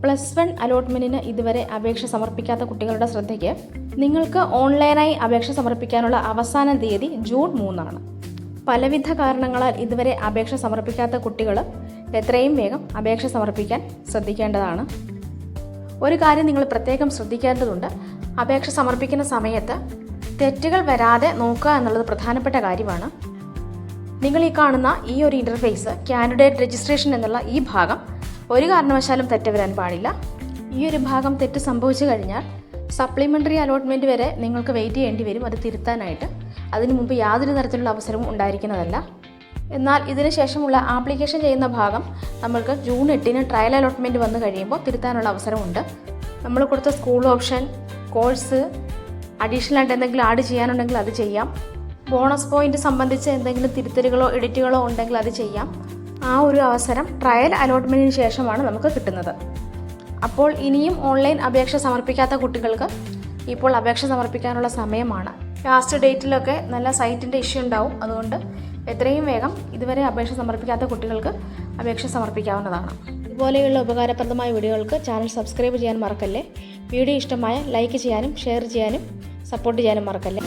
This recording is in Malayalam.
+1 അലോട്ട്മെൻറ്റിന് ഇതുവരെ അപേക്ഷ സമർപ്പിക്കാത്ത കുട്ടികളുടെ ശ്രദ്ധയ്ക്ക് നിങ്ങൾക്ക് ഓൺലൈനായി അപേക്ഷ സമർപ്പിക്കാനുള്ള അവസാന തീയതി ജൂൺ 3 പലവിധ കാരണങ്ങളാൽ ഇതുവരെ അപേക്ഷ സമർപ്പിക്കാത്ത കുട്ടികൾ എത്രയും വേഗം അപേക്ഷ സമർപ്പിക്കാൻ ശ്രദ്ധിക്കേണ്ടതാണ്. ഒരു കാര്യം നിങ്ങൾ പ്രത്യേകം ശ്രദ്ധിക്കേണ്ടതുണ്ട്. അപേക്ഷ സമർപ്പിക്കുന്ന സമയത്ത് തെറ്റുകൾ വരാതെ നോക്കുക എന്നുള്ളത് പ്രധാനപ്പെട്ട കാര്യമാണ്. നിങ്ങൾ ഈ കാണുന്ന ഈ ഒരു ഇൻ്റർഫേസ് കാൻഡിഡേറ്റ് രജിസ്ട്രേഷൻ എന്നുള്ള ഈ ഭാഗം ഒരു കാരണവശാലും തെറ്റ് വരാൻ പാടില്ല. ഈ ഒരു ഭാഗം തെറ്റ് സംഭവിച്ചു കഴിഞ്ഞാൽ സപ്ലിമെൻ്ററി അലോട്ട്മെൻറ്റ് വരെ നിങ്ങൾക്ക് വെയിറ്റ് ചെയ്യേണ്ടി വരും അത് തിരുത്താനായിട്ട്. അതിനു മുമ്പ് യാതൊരു തരത്തിലുള്ള അവസരവും ഉണ്ടായിരിക്കുന്നതല്ല. എന്നാൽ ഇതിന് ശേഷമുള്ള ആപ്ലിക്കേഷൻ ചെയ്യുന്ന ഭാഗം നമ്മൾക്ക് ജൂൺ 8 ട്രയൽ അലോട്ട്മെൻറ്റ് വന്നു കഴിയുമ്പോൾ തിരുത്താനുള്ള അവസരമുണ്ട്. നമ്മൾ കൊടുത്ത സ്കൂൾ ഓപ്ഷൻ, കോഴ്സ്, അഡീഷണൽ ആയിട്ട് എന്തെങ്കിലും ആഡ് ചെയ്യാനുണ്ടെങ്കിൽ അത് ചെയ്യാം. ബോണസ് പോയിൻ്റ് സംബന്ധിച്ച് എന്തെങ്കിലും തിരുത്തലുകളോ എഡിറ്റുകളോ ഉണ്ടെങ്കിൽ അത് ചെയ്യാം. ആ ഒരു അവസരം ട്രയൽ അലോട്ട്മെൻറ്റിന് ശേഷമാണ് നമുക്ക് കിട്ടുന്നത്. അപ്പോൾ ഇനിയും ഓൺലൈൻ അപേക്ഷ സമർപ്പിക്കാത്ത കുട്ടികൾക്ക് ഇപ്പോൾ അപേക്ഷ സമർപ്പിക്കാനുള്ള സമയമാണ്. ലാസ്റ്റ് ഡേറ്റിലൊക്കെ നല്ല സൈറ്റിൻ്റെ ഇഷ്യൂ ഉണ്ടാവും. അതുകൊണ്ട് എത്രയും വേഗം ഇതുവരെ അപേക്ഷ സമർപ്പിക്കാത്ത കുട്ടികൾക്ക് അപേക്ഷ സമർപ്പിക്കാവുന്നതാണ്. ഇതുപോലെയുള്ള ഉപകാരപ്രദമായ വീഡിയോകൾക്ക് ചാനൽ സബ്സ്ക്രൈബ് ചെയ്യാൻ മറക്കല്ലേ. വീഡിയോ ഇഷ്ടമായ ലൈക്ക് ചെയ്യാനും ഷെയർ ചെയ്യാനും സപ്പോർട്ട് ചെയ്യാനും മറക്കല്ലേ.